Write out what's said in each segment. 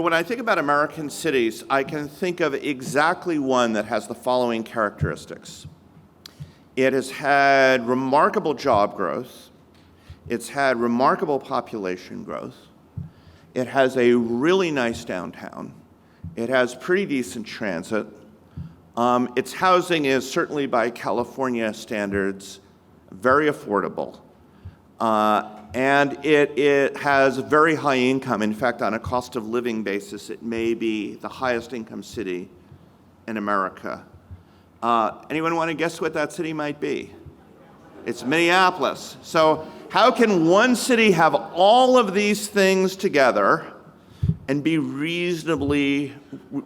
when I think about American cities, I can think of exactly one that has the following characteristics. It has had remarkable job growth. It's had remarkable population growth. It has a really nice downtown. It has pretty decent transit. Its housing is certainly by California standards very affordable. And it has very high income. In fact, on a cost of living basis, it may be the highest income city in America. Anyone want to guess what that city might be? It's Minneapolis. So how can one city have all of these things together and be reasonably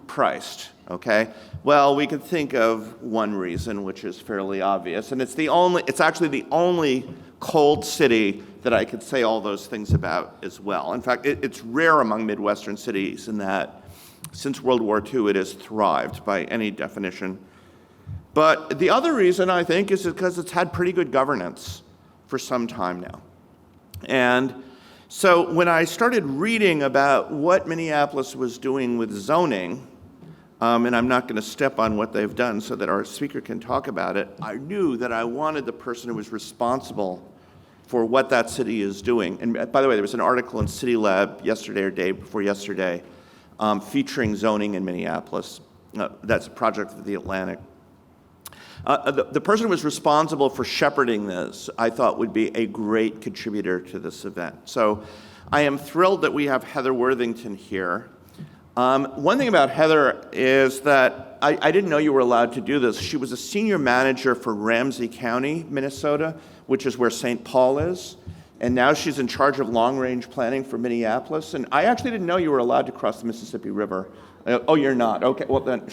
priced, okay? Well, we could think of one reason, which is fairly obvious, and it's actually the only cold city that I could say all those things about as well. In fact, it's rare among Midwestern cities in that since World War II, it has thrived by any definition. But the other reason, I think, is because it's had pretty good governance for some time now. And so when I started reading about what Minneapolis was doing with zoning, and I'm not going to step on what they've done so that our speaker can talk about it, I knew that I wanted the person who was responsible for what that city is doing. And by the way, there was an article in City Lab yesterday or day before yesterday featuring zoning in Minneapolis. That's a project of the Atlantic. The person who was responsible for shepherding this, I thought would be a great contributor to this event. So I am thrilled that we have Heather Worthington here. One thing about Heather is that I didn't know you were allowed to do this. She was a senior manager for Ramsey County, Minnesota, which is where St. Paul is. And now she's in charge of long-range planning for Minneapolis. And I actually didn't know you were allowed to cross the Mississippi River. Oh, you're not. Okay, well then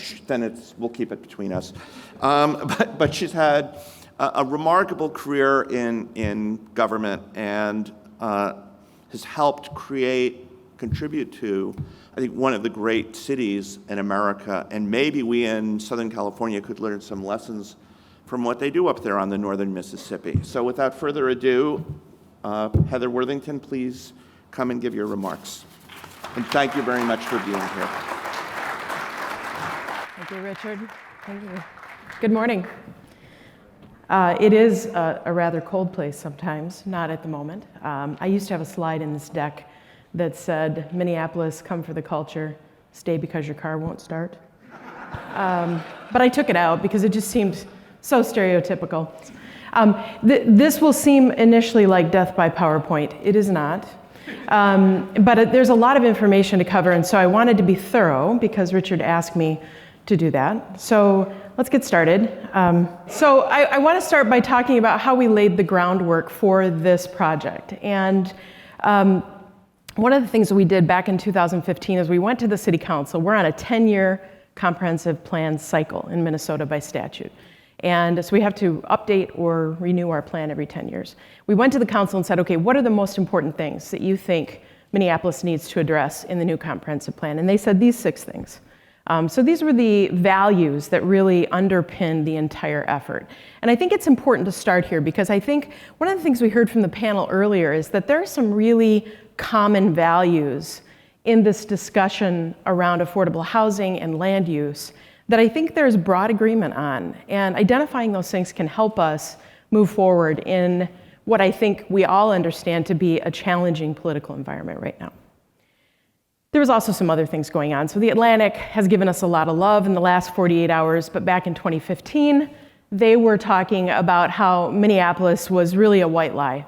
we'll keep it between us. But she's had a remarkable career in government and has helped contribute to, I think, one of the great cities in America. And maybe we in Southern California could learn some lessons from what they do up there on the northern Mississippi. So without further ado, Heather Worthington, please come and give your remarks. And thank you very much for being here. Thank you, Richard. Thank you. Good morning. It is a rather cold place sometimes, not at the moment. I used to have a slide in this deck that said, Minneapolis, come for the culture, stay because your car won't start. But I took it out because it just seemed so stereotypical. This will seem initially like death by PowerPoint. It is not. But there's a lot of information to cover, and so I wanted to be thorough because Richard asked me to do that. So let's get started. So I want to start by talking about how we laid the groundwork for this project. And one of the things that we did back in 2015 is we went to the city council. We're on a 10-year comprehensive plan cycle in Minnesota by statute. And so we have to update or renew our plan every 10 years. We went to the council and said, okay, what are the most important things that you think Minneapolis needs to address in the new comprehensive plan? And they said these 6 things. So these were the values that really underpin the entire effort. And I think it's important to start here because I think one of the things we heard from the panel earlier is that there are some really common values in this discussion around affordable housing and land use that I think there's broad agreement on. And identifying those things can help us move forward in what I think we all understand to be a challenging political environment right now. There was also some other things going on. So the Atlantic has given us a lot of love in the last 48 hours, but back in 2015, they were talking about how Minneapolis was really a white lie.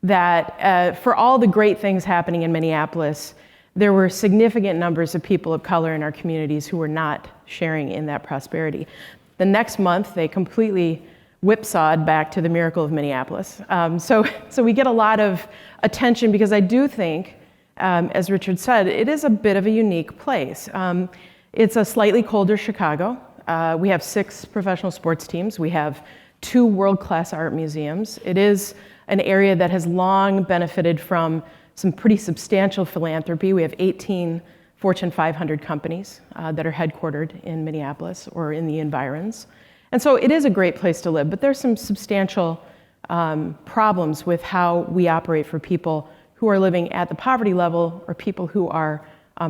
That for all the great things happening in Minneapolis, there were significant numbers of people of color in our communities who were not sharing in that prosperity. The next month, they completely whipsawed back to the miracle of Minneapolis. So we get a lot of attention because I do think, as Richard said, it is a bit of a unique place. It's a slightly colder Chicago. We have 6 professional sports teams. We have 2 world-class art museums. It is an area that has long benefited from some pretty substantial philanthropy. We have 18 Fortune 500 companies that are headquartered in Minneapolis or in the environs. And so it is a great place to live, but there's some substantial problems with how we operate for people who are living at the poverty level or people who are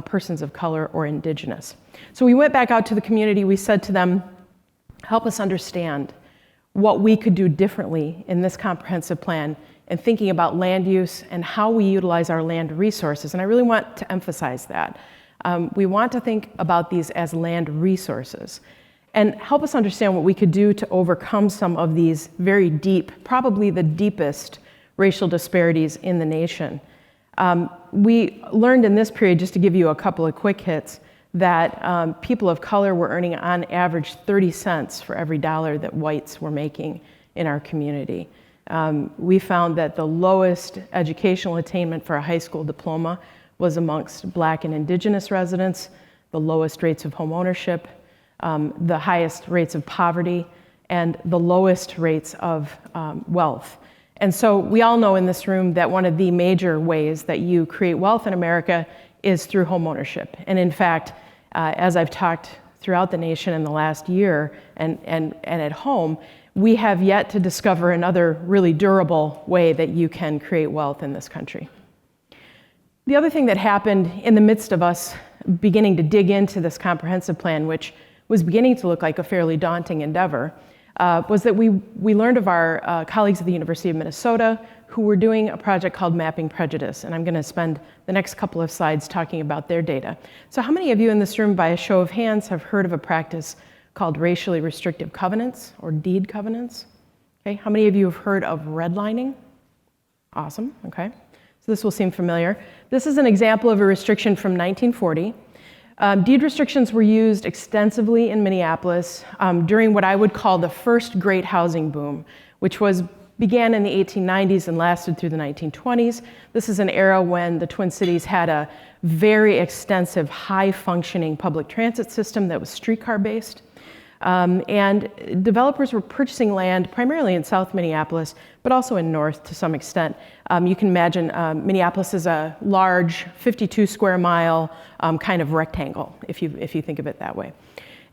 persons of color or indigenous. So we went back out to the community. We said to them, help us understand what we could do differently in this comprehensive plan and thinking about land use and how we utilize our land resources. And I really want to emphasize that. We want to think about these as land resources and help us understand what we could do to overcome some of these very deep, probably the deepest racial disparities in the nation. We learned in this period, just to give you a couple of quick hits, that people of color were earning on average 30 cents for every dollar that whites were making in our community. We found that the lowest educational attainment for a high school diploma was amongst Black and Indigenous residents, the lowest rates of home ownership, the highest rates of poverty, and the lowest rates of wealth. And so we all know in this room that one of the major ways that you create wealth in America is through home ownership. And in fact, as I've talked throughout the nation in the last year and at home, we have yet to discover another really durable way that you can create wealth in this country. The other thing that happened in the midst of us beginning to dig into this comprehensive plan, which was beginning to look like a fairly daunting endeavor, was that we learned of our colleagues at the University of Minnesota who were doing a project called Mapping Prejudice. And I'm going to spend the next couple of slides talking about their data. So how many of you in this room, by a show of hands, have heard of a practice called racially restrictive covenants or deed covenants? Okay, how many of you have heard of redlining? Awesome, okay. So this will seem familiar. This is an example of a restriction from 1940. Deed restrictions were used extensively in Minneapolis during what I would call the first great housing boom, which began in the 1890s and lasted through the 1920s. This is an era when the Twin Cities had a very extensive, high-functioning public transit system that was streetcar-based. And developers were purchasing land primarily in South Minneapolis, but also in North to some extent. You can imagine Minneapolis is a large 52 square mile kind of rectangle, if you think of it that way.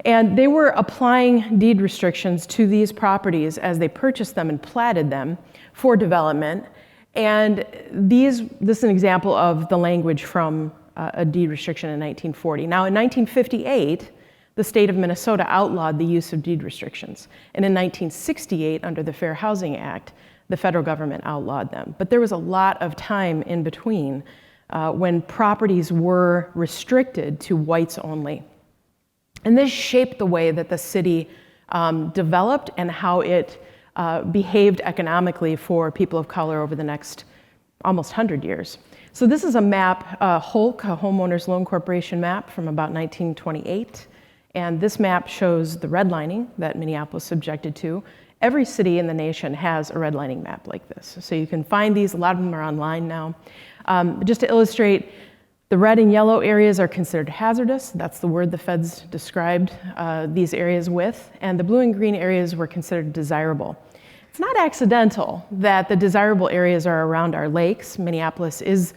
And they were applying deed restrictions to these properties as they purchased them and platted them for development. And this is an example of the language from a deed restriction in 1940. Now, in 1958, the state of Minnesota outlawed the use of deed restrictions. And in 1968, under the Fair Housing Act, the federal government outlawed them. But there was a lot of time in between when properties were restricted to whites only. And this shaped the way that the city developed and how it behaved economically for people of color over the next almost 100 years. So this is a map, HOLC, a Homeowners Loan Corporation map from about 1928. And this map shows the redlining that Minneapolis subjected to. Every city in the nation has a redlining map like this. So you can find these, a lot of them are online now. Just to illustrate, the red and yellow areas are considered hazardous. That's the word the feds described these areas with. And the blue and green areas were considered desirable. It's not accidental that the desirable areas are around our lakes. Minneapolis is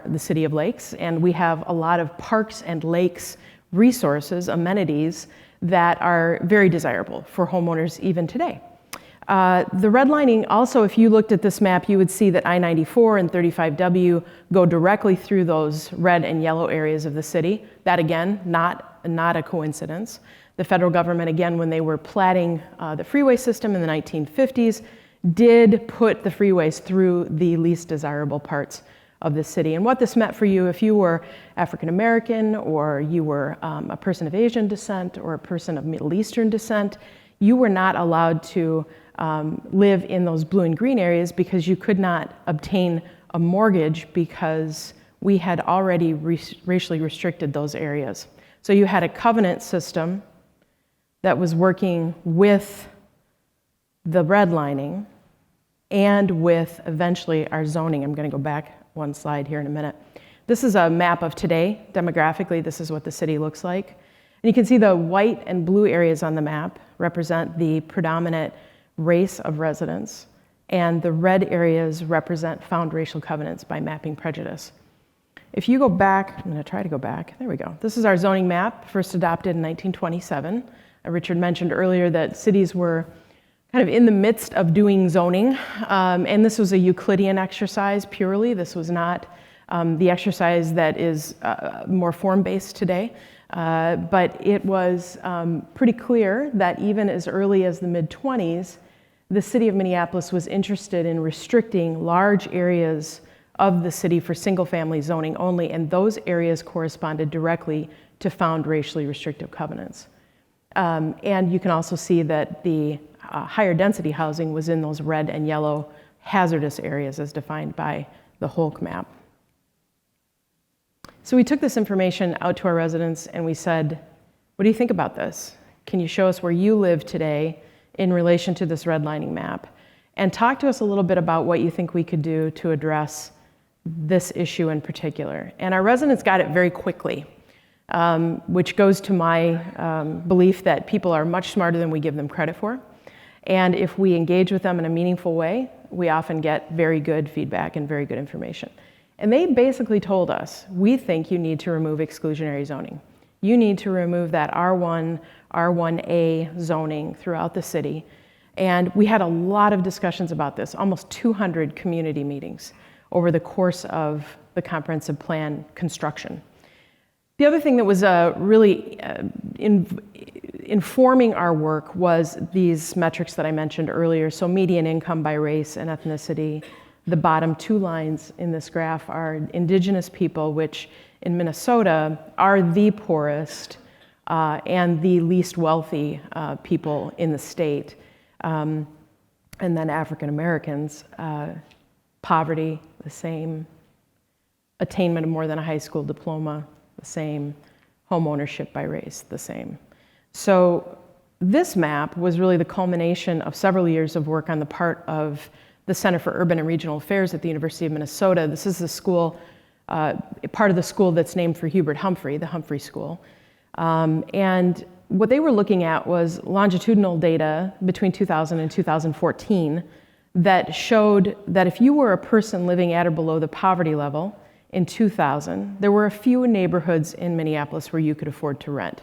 the city of lakes, and we have a lot of parks and lakes resources, amenities, that are very desirable for homeowners even today. The redlining also, if you looked at this map, you would see that I-94 and 35W go directly through those red and yellow areas of the city. That, again, not a coincidence. The federal government, again, when they were platting the freeway system in the 1950s, did put the freeways through the least desirable parts of the city. And what this meant for you, if you were African American or you were a person of Asian descent or a person of Middle Eastern descent, you were not allowed to live in those blue and green areas because you could not obtain a mortgage because we had already racially restricted those areas. So you had a covenant system that was working with the redlining and with eventually our zoning. I'm going to go back one slide here in a minute. This is a map of today. Demographically, this is what the city looks like. And you can see the white and blue areas on the map represent the predominant race of residents, and the red areas represent found racial covenants by Mapping Prejudice. If you go back, I'm going to try to go back. There we go. This is our zoning map, first adopted in 1927. Richard mentioned earlier that cities were kind of in the midst of doing zoning, and this was a Euclidean exercise purely. This was not the exercise that is more form-based today. But it was pretty clear that even as early as the mid-20s, the city of Minneapolis was interested in restricting large areas of the city for single-family zoning only, and those areas corresponded directly to found racially restrictive covenants. And you can also see that the higher density housing was in those red and yellow hazardous areas as defined by the Holk map. So we took this information out to our residents and we said, what do you think about this? Can you show us where you live today in relation to this redlining map? And talk to us a little bit about what you think we could do to address this issue in particular. And our residents got it very quickly, which goes to my belief that people are much smarter than we give them credit for. And if we engage with them in a meaningful way, we often get very good feedback and very good information. And they basically told us, we think you need to remove exclusionary zoning. You need to remove that R1, R1A zoning throughout the city. And we had a lot of discussions about this, almost 200 community meetings over the course of the comprehensive plan construction. The other thing that was really informing our work was these metrics that I mentioned earlier. So median income by race and ethnicity. The bottom two lines in this graph are indigenous people, which in Minnesota are the poorest and the least wealthy people in the state. And then African Americans, poverty, the same. Attainment of more than a high school diploma, the same. Home ownership by race, the same. So this map was really the culmination of several years of work on the part of the Center for Urban and Regional Affairs at the University of Minnesota. This is the school, part of the school that's named for Hubert Humphrey, the Humphrey School. And what they were looking at was longitudinal data between 2000 and 2014 that showed that if you were a person living at or below the poverty level in 2000, there were a few neighborhoods in Minneapolis where you could afford to rent,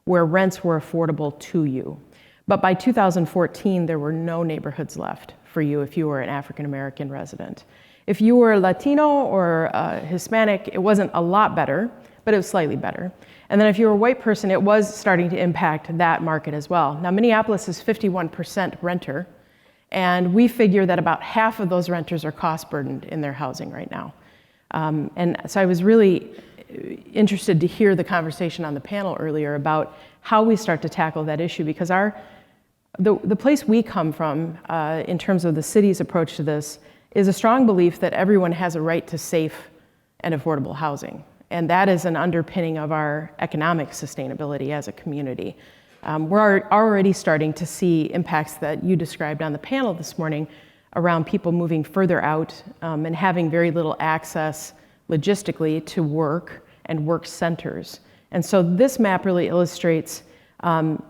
where rents were affordable to you. But by 2014, there were no neighborhoods left for you if you were an African American resident. If you were Latino or Hispanic, it wasn't a lot better, but it was slightly better. And then if you were a white person, it was starting to impact that market as well. Now, Minneapolis is 51% renter, and we figure that about half of those renters are cost burdened in their housing right now. And so I was really interested to hear the conversation on the panel earlier about how we start to tackle that issue, because the place we come from in terms of the city's approach to this is a strong belief that everyone has a right to safe and affordable housing. And that is an underpinning of our economic sustainability as a community. We're already starting to see impacts that you described on the panel this morning around people moving further out and having very little access logistically to work and work centers. And so this map really illustrates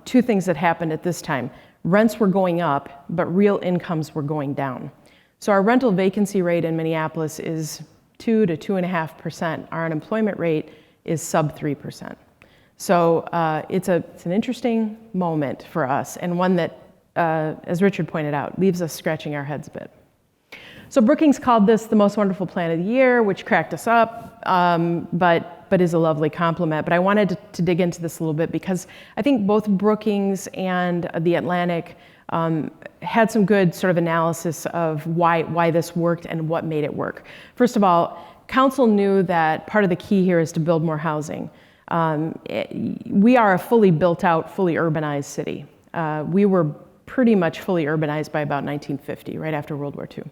two things that happened at this time. Rents were going up, but real incomes were going down. So our rental vacancy rate in Minneapolis is 2 to 2.5%. Our unemployment rate is sub 3%. So it's an interesting moment for us, and one that, as Richard pointed out, leaves us scratching our heads a bit. So Brookings called this the most wonderful plan of the year, which cracked us up, but is a lovely compliment. But I wanted to dig into this a little bit because I think both Brookings and The Atlantic had some good sort of analysis of why this worked and what made it work. First of all, council knew that part of the key here is to build more housing. We are a fully built out, fully urbanized city. We were pretty much fully urbanized by about 1950, right after World War II.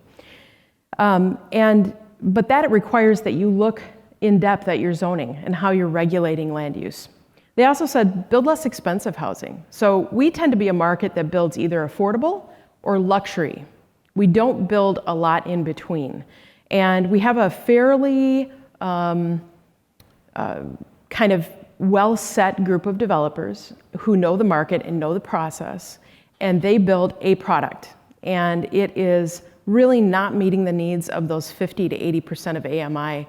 But that it requires that you look in depth at your zoning and how you're regulating land use. They also said, build less expensive housing. So we tend to be a market that builds either affordable or luxury. We don't build a lot in between. And we have a fairly kind of well-set group of developers who know the market and know the process, and they build a product. And it is really not meeting the needs of those 50 to 80% of AMI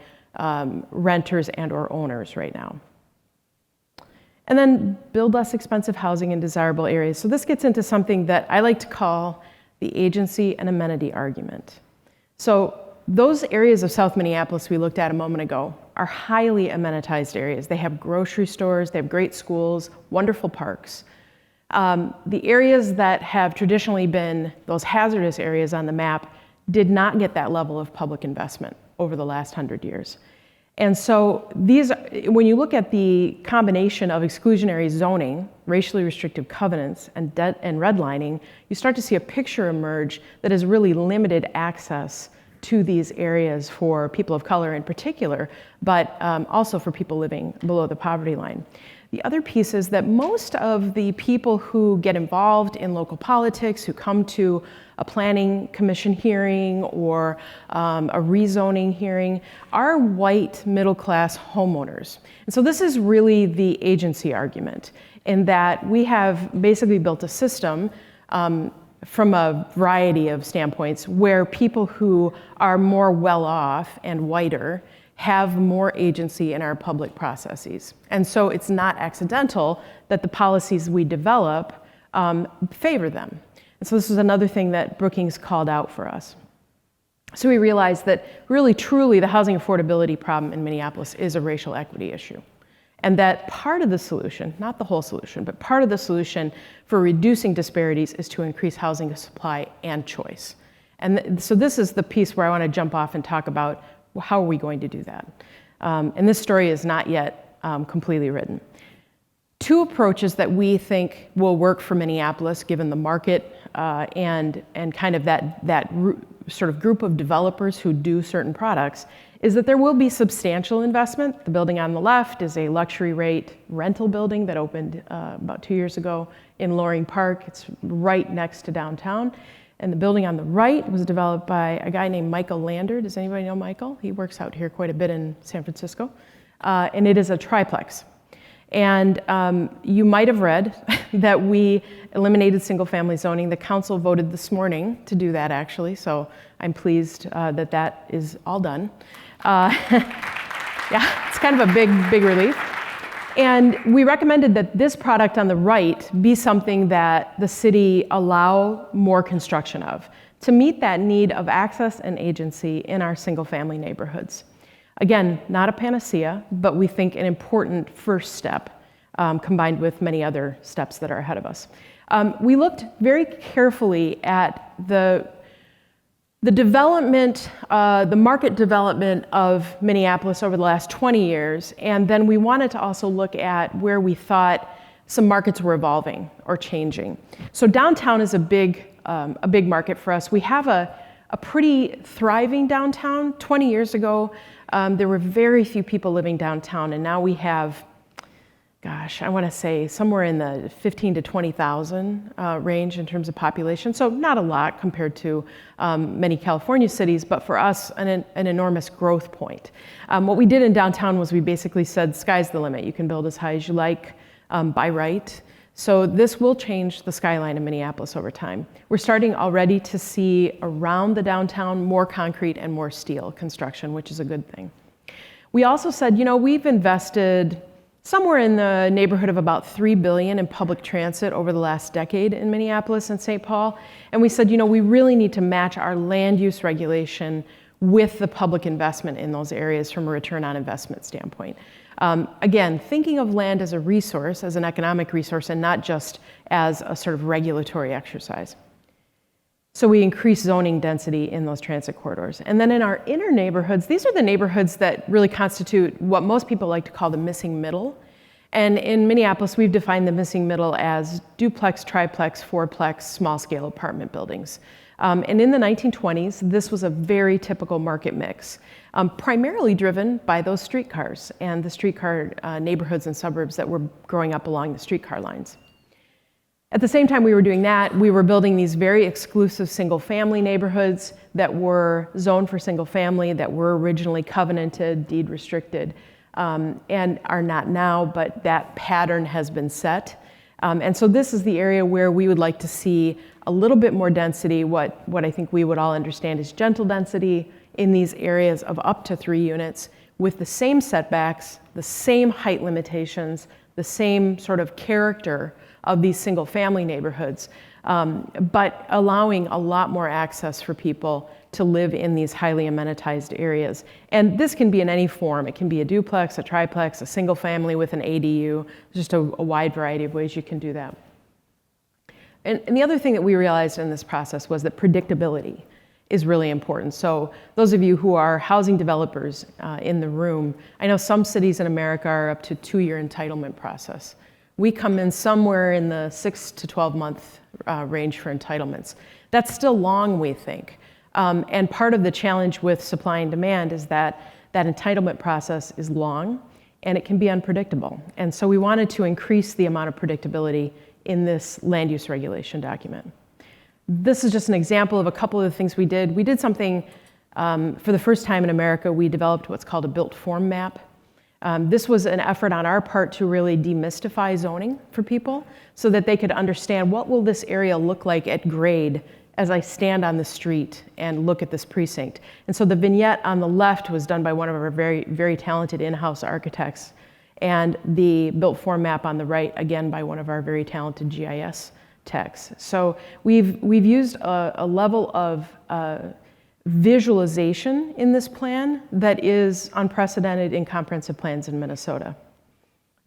renters and or owners right now. And then build less expensive housing in desirable areas. So this gets into something that I like to call the agency and amenity argument. So Those areas of South Minneapolis we looked at a moment ago are highly amenitized areas. They have grocery stores, they have great schools, wonderful parks. The areas that have traditionally been those hazardous areas on the map did not get that level of public investment over the last 100 years. And so when you look at the combination of exclusionary zoning, racially restrictive covenants, and redlining, you start to see a picture emerge that has really limited access to these areas for people of color in particular, but also for people living below the poverty line. The other piece is that most of the people who get involved in local politics, who come to a planning commission hearing or a rezoning hearing, are white middle-class homeowners. And so this is really the agency argument, in that we have basically built a system from a variety of standpoints where people who are more well-off and whiter have more agency in our public processes. And so it's not accidental that the policies we develop favor them. And so this is another thing that Brookings called out for us. So we realized that really, truly, the housing affordability problem in Minneapolis is a racial equity issue. And that part of the solution, not the whole solution, but part of the solution for reducing disparities is to increase housing supply and choice. And so this is the piece where I want to jump off and talk about, well, how are we going to do that? And this story is not yet completely written. Two approaches that we think will work for Minneapolis, given the market and kind of that sort of group of developers who do certain products, is that there will be substantial investment. The building on the left is a luxury rate rental building that opened about 2 years ago in Loring Park. It's right next to downtown. And the building on the right was developed by a guy named Michael Lander. Does anybody know Michael? He works out here quite a bit in San Francisco. And it is a triplex. And you might have read that we eliminated single-family zoning. The council voted this morning to do that, actually. So I'm pleased that that is all done. Yeah, it's kind of a big relief. And we recommended that this product on the right be something that the city allow more construction of to meet that need of access and agency in our single-family neighborhoods. Again, not a panacea, but we think an important first step combined with many other steps that are ahead of us. We looked very carefully at the development, the market development of Minneapolis over the last 20 years, and then we wanted to also look at where we thought some markets were evolving or changing. So downtown is a big market for us. We have a pretty thriving downtown. 20 years ago, there were very few people living downtown, and now we have, gosh, I want to say somewhere in the 15 to 20,000 range in terms of population. So not a lot compared to many California cities, but for us, an enormous growth point. What we did in downtown was we basically said, sky's the limit. You can build as high as you like by right. So this will change the skyline of Minneapolis over time. We're starting already to see around the downtown more concrete and more steel construction, which is a good thing. We also said, we've invested somewhere in the neighborhood of about $3 billion in public transit over the last decade in Minneapolis and St. Paul. And we said, we really need to match our land use regulation with the public investment in those areas from a return on investment standpoint. Again, thinking of land as a resource, as an economic resource, and not just as a sort of regulatory exercise. So we increase zoning density in those transit corridors. And then in our inner neighborhoods, these are the neighborhoods that really constitute what most people like to call the missing middle. And in Minneapolis, we've defined the missing middle as duplex, triplex, fourplex, small-scale apartment buildings. And in the 1920s, this was a very typical market mix, primarily driven by those streetcars and the streetcar neighborhoods and suburbs that were growing up along the streetcar lines. At the same time we were doing that, we were building these very exclusive single-family neighborhoods that were zoned for single-family, that were originally covenanted, deed restricted, and are not now, but that pattern has been set. And so this is the area where we would like to see a little bit more density, what I think we would all understand is gentle density in these areas of up to 3 units with the same setbacks, the same height limitations, the same sort of character of these single-family neighborhoods, but allowing a lot more access for people to live in these highly amenitized areas. And this can be in any form. It can be a duplex, a triplex, a single family with an ADU, just a wide variety of ways you can do that. And the other thing that we realized in this process was that predictability is really important. So those of you who are housing developers in the room, I know some cities in America are up to 2-year entitlement process. We come in somewhere in the 6 to 12 month range for entitlements. That's still long, we think. And part of the challenge with supply and demand is that that entitlement process is long and it can be unpredictable. And so we wanted to increase the amount of predictability in this land use regulation document. This is just an example of a couple of the things we did. We did something for the first time in America. We developed what's called a built form map. This was an effort on our part to really demystify zoning for people so that they could understand what will this area look like at grade as I stand on the street and look at this precinct. And so the vignette on the left was done by one of our very, very talented in-house architects, and the built form map on the right, again, by one of our very talented GIS techs. So we've used a level of visualization in this plan that is unprecedented in comprehensive plans in Minnesota.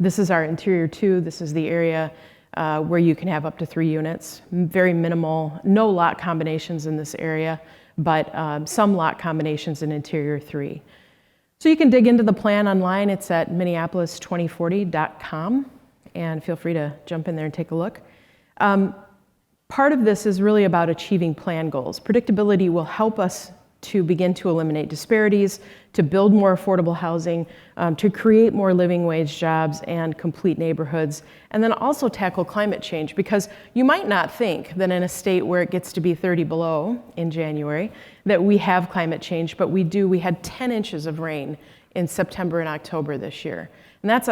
This is our interior 2. This is the area where you can have up to 3 units. Very minimal, no lot combinations in this area, but some lot combinations in interior 3. So you can dig into the plan online. It's at Minneapolis2040.com, and feel free to jump in there and take a look. Part of this is really about achieving plan goals. Predictability will help us to begin to eliminate disparities, to build more affordable housing, to create more living wage jobs and complete neighborhoods, and then also tackle climate change, because you might not think that in a state where it gets to be 30 below in January that we have climate change, but we do. We had 10 inches of rain in September and October this year. And that's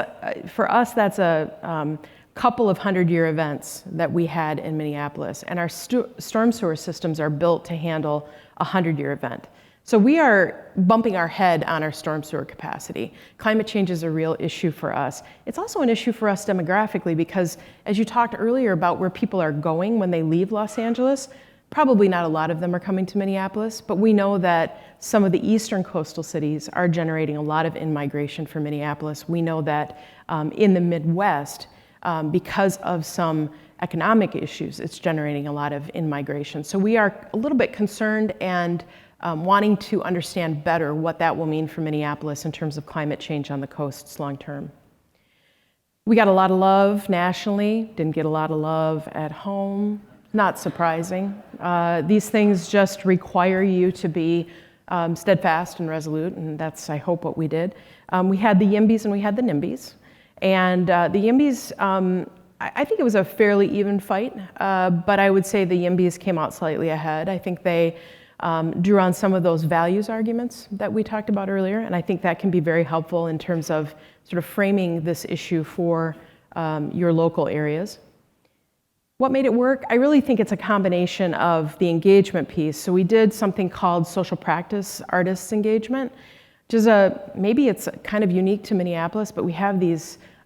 for us, that's a couple of 100-year events that we had in Minneapolis, and our storm sewer systems are built to handle a 100-year event. So we are bumping our head on our storm sewer capacity. Climate change is a real issue for us. It's also an issue for us demographically, because as you talked earlier about where people are going when they leave Los Angeles, probably not a lot of them are coming to Minneapolis, but we know that some of the eastern coastal cities are generating a lot of in-migration for Minneapolis. We know that in the Midwest, because of some economic issues, it's generating a lot of in-migration. So we are a little bit concerned and wanting to understand better what that will mean for Minneapolis in terms of climate change on the coasts long term. We got a lot of love nationally, didn't get a lot of love at home. Not surprising. These things just require you to be steadfast and resolute, and that's, I hope, what we did. We had the YIMBYs and we had the NIMBYs. And the YIMBYs, I think it was a fairly even fight, but I would say the YIMBYs came out slightly ahead. I think they drew on some of those values arguments that we talked about earlier, and I think that can be very helpful in terms of sort of framing this issue for your local areas. What made it work? I really think it's a combination of the engagement piece. So we did something called social practice artists engagement, which is maybe it's kind of unique to Minneapolis, but we have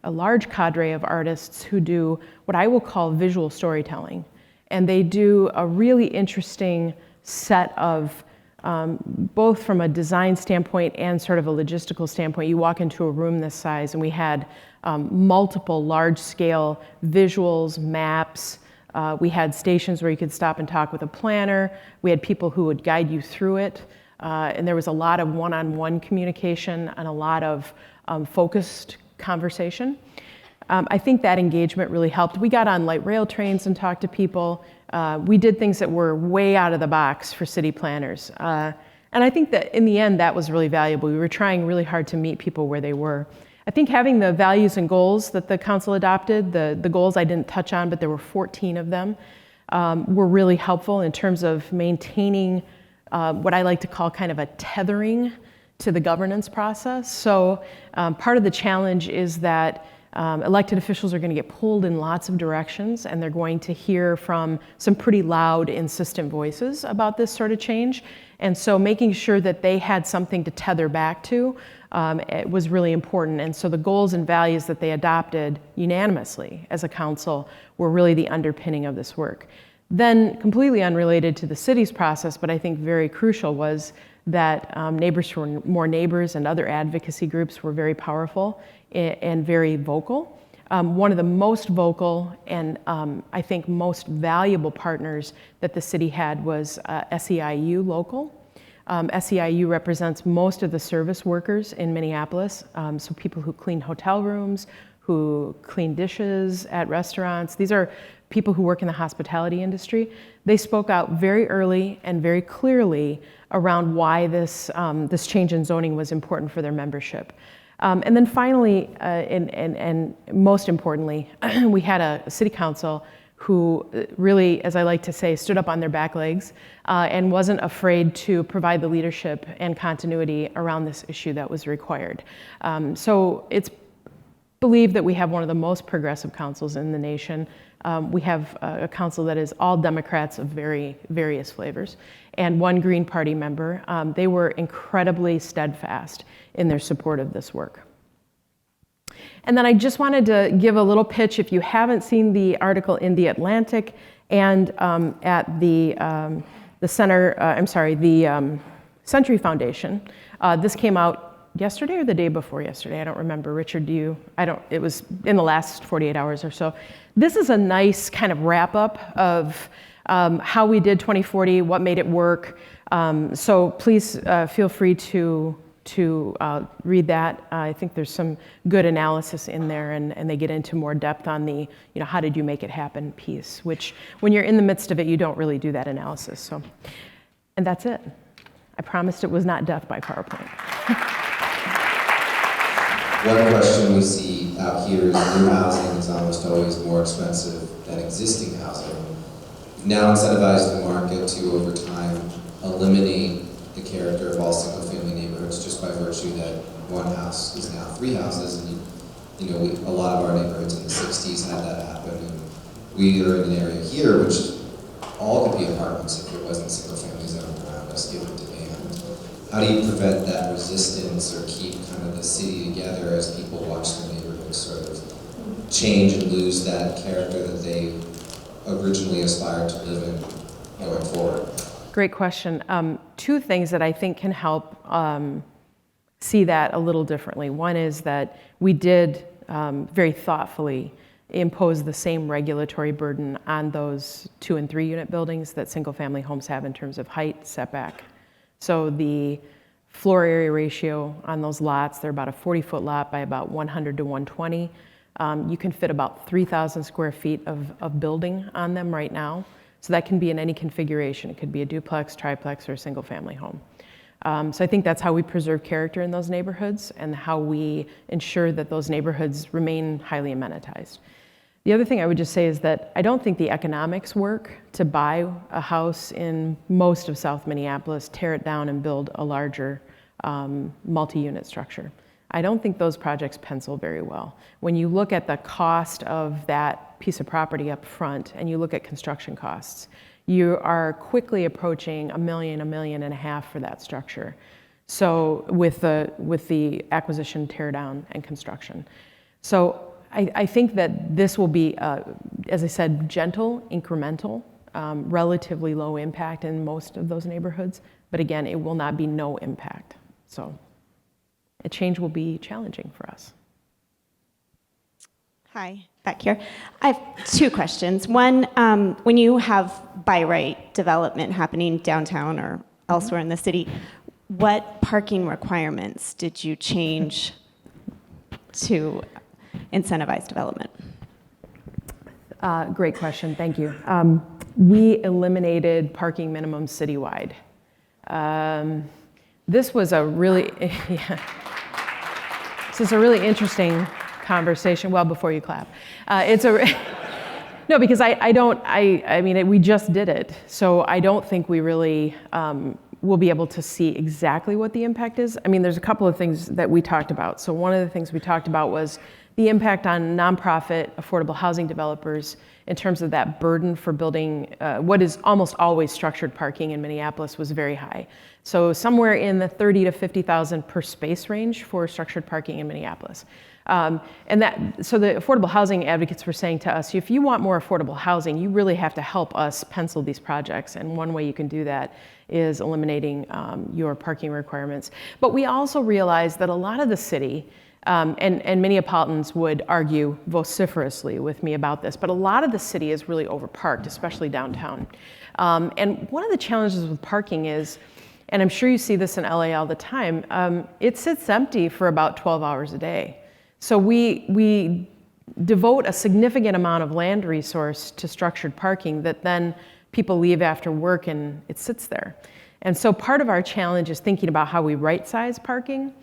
a large cadre of artists who do what I will call visual storytelling. And they do a really interesting set of, both from a design standpoint and sort of a logistical standpoint. You walk into a room this size and we had multiple large-scale visuals, maps. We had stations where you could stop and talk with a planner. We had people who would guide you through it. And there was a lot of one-on-one communication and a lot of focused conversation. I think that engagement really helped. We got on light rail trains and talked to people. We did things that were way out of the box for city planners. And I think that in the end, that was really valuable. We were trying really hard to meet people where they were. I think having the values and goals that the council adopted, the goals I didn't touch on, but there were 14 of them, were really helpful in terms of maintaining what I like to call kind of a tethering to the governance process. So part of the challenge is that elected officials are going to get pulled in lots of directions, and they're going to hear from some pretty loud, insistent voices about this sort of change. And so making sure that they had something to tether back to it was really important. And so the goals and values that they adopted unanimously as a council were really the underpinning of this work. Then, completely unrelated to the city's process, but I think very crucial, was that Neighbors for More Neighbors and other advocacy groups were very powerful and very vocal. One of the most vocal and I think most valuable partners that the city had was SEIU Local. SEIU represents most of the service workers in Minneapolis, so people who clean hotel rooms, who clean dishes at restaurants. These are people who work in the hospitality industry. They spoke out very early and very clearly around why this change in zoning was important for their membership. And then finally, and most importantly, we had a city council who really, as I like to say, stood up on their back legs and wasn't afraid to provide the leadership and continuity around this issue that was required. So it's believed that we have one of the most progressive councils in the nation. We have a council that is all Democrats of various flavors, and one Green Party member. They were incredibly steadfast in their support of this work. And then I just wanted to give a little pitch. If you haven't seen the article in The Atlantic and at the Century Foundation, this came out yesterday or the day before yesterday. I don't remember. Richard, do you? It was in the last 48 hours or so. This is a nice kind of wrap up of how we did 2040, what made it work. So please feel free to read that. I think there's some good analysis in there, and they get into more depth on the, how did you make it happen piece, which when you're in the midst of it, you don't really do that analysis. So, and that's it. I promised it was not death by PowerPoint. One question we see out here is new housing is almost always more expensive than existing housing. You've now incentivized the market to, over time, eliminate the character of all single-family neighborhoods just by virtue that one house is now three houses. And a lot of our neighborhoods in the 60s had that happen. And we are in an area here which all could be apartments if there wasn't single-family zoning around us, given demand. How do you prevent that resistance or keep kind of the city together as people watch the neighborhoods sort of change and lose that character that they originally aspired to live in going forward? Great question. Two things that I think can help see that a little differently. One is that we did very thoughtfully impose the same regulatory burden on those 2 and 3 unit buildings that single family homes have in terms of height, setback. So the floor area ratio on those lots, they're about a 40-foot lot by about 100 to 120. You can fit about 3,000 square feet of building on them right now. So that can be in any configuration. It could be a duplex, triplex, or a single family home. So I think that's how we preserve character in those neighborhoods and how we ensure that those neighborhoods remain highly amenitized. The other thing I would just say is that I don't think the economics work to buy a house in most of South Minneapolis, tear it down, and build a larger multi-unit structure. I don't think those projects pencil very well. When you look at the cost of that piece of property up front and you look at construction costs, you are quickly approaching $1 million, $1.5 million for that structure. So with the acquisition, tear down, and construction. So I think that this will be, as I said, gentle, incremental, relatively low impact in most of those neighborhoods. But again, it will not be no impact. So a change will be challenging for us. Hi, back here. I have two questions. One, when you have by right development happening downtown or elsewhere in the city, what parking requirements did you change to incentivize development? Great question, thank you. We eliminated parking minimums citywide. This was a really, this is a really interesting conversation. Well, before you clap, no, because I mean, we just did it, so I don't think we really will be able to see exactly what the impact is. I mean, there's a couple of things that we talked about. So one of the things we talked about was the impact on nonprofit affordable housing developers in terms of that burden for building what is almost always structured parking in Minneapolis was very high. So somewhere in the 30 to 50,000 per space range for structured parking in Minneapolis. So the affordable housing advocates were saying to us, if you want more affordable housing, you really have to help us pencil these projects. And one way you can do that is eliminating your parking requirements. But we also realized that a lot of the city, and Minneapolitans would argue vociferously with me about this, but a lot of the city is really overparked, especially downtown. And one of the challenges with parking is, and I'm sure you see this in LA all the time, it sits empty for about 12 hours a day. So we devote a significant amount of land resource to structured parking that then people leave after work and it sits there. And so part of our challenge is thinking about how we right-size parking.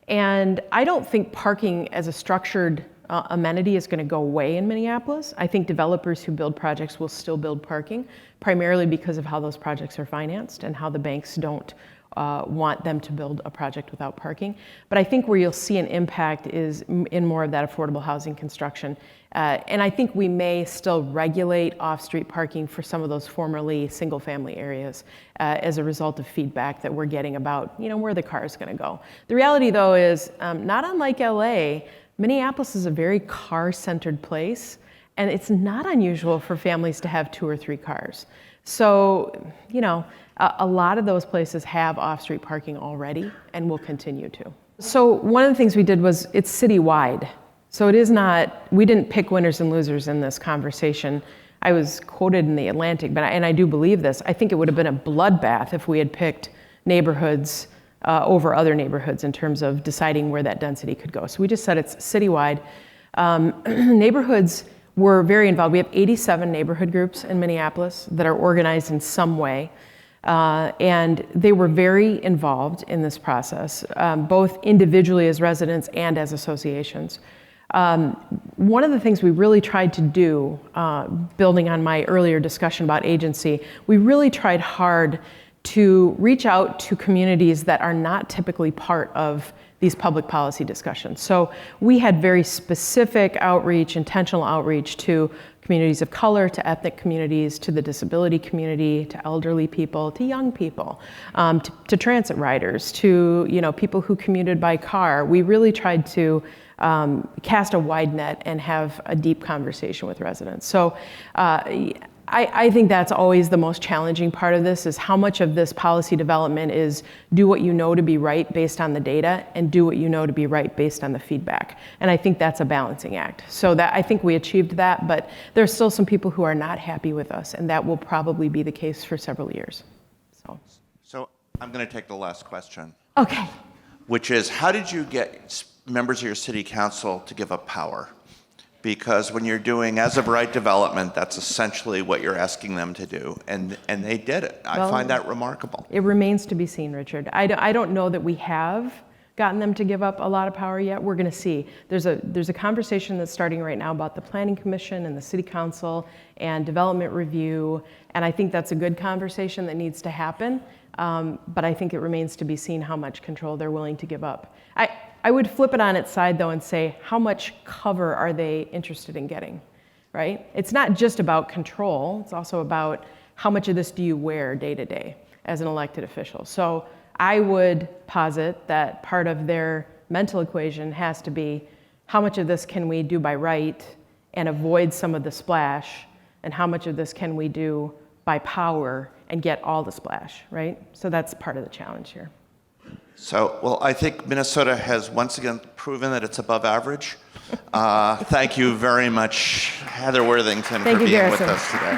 And I don't think parking as a structured amenity is going to go away in Minneapolis. I think developers who build projects will still build parking, primarily because of how those projects are financed and how the banks don't want them to build a project without parking. But I think where you'll see an impact is in more of that affordable housing construction. And I think we may still regulate off-street parking for some of those formerly single-family areas as a result of feedback that we're getting about, where the car is going to go. The reality, though, is not unlike LA, Minneapolis is a very car-centered place, and it's not unusual for families to have 2 or 3 cars. So, a lot of those places have off-street parking already and will continue to. So one of the things we did was it's citywide. So it is not, we didn't pick winners and losers in this conversation. I was quoted in the Atlantic, and I do believe this. I think it would have been a bloodbath if we had picked neighborhoods over other neighborhoods in terms of deciding where that density could go. So we just said it's citywide. Neighborhoods were very involved. We have 87 neighborhood groups in Minneapolis that are organized in some way. And they were very involved in this process, both individually as residents and as associations. One of the things we really tried to do, building on my earlier discussion about agency, we really tried hard to reach out to communities that are not typically part of these public policy discussions. So we had very specific outreach, intentional outreach to communities of color, to ethnic communities, to the disability community, to elderly people, to young people, to transit riders, to people who commuted by car. We really tried to cast a wide net and have a deep conversation with residents. So I think that's always the most challenging part of this, is how much of this policy development is do what you know to be right based on the data and do what you know to be right based on the feedback. And I think that's a balancing act. So that I think we achieved that, but there's still some people who are not happy with us, and that will probably be the case for several years. So I'm going to take the last question. Okay. Which is, how did you get members of your city council to give up power? Because when you're doing as-of-right development, that's essentially what you're asking them to do, and they did it. I find that remarkable. It remains to be seen, Richard. I don't know that we have gotten them to give up a lot of power yet. We're going to see. There's a conversation that's starting right now about the Planning Commission and the City Council and development review, and I think that's a good conversation that needs to happen. But I think it remains to be seen how much control they're willing to give up. I would flip it on its side, though, and say, how much cover are they interested in getting, right? It's not just about control. It's also about how much of this do you wear day to day as an elected official. So I would posit that part of their mental equation has to be, how much of this can we do by right and avoid some of the splash, and how much of this can we do by power and get all the splash, right? So that's part of the challenge here. So, well, I think Minnesota has once again proven that it's above average. Thank you very much, Heather Worthington, for being with us today.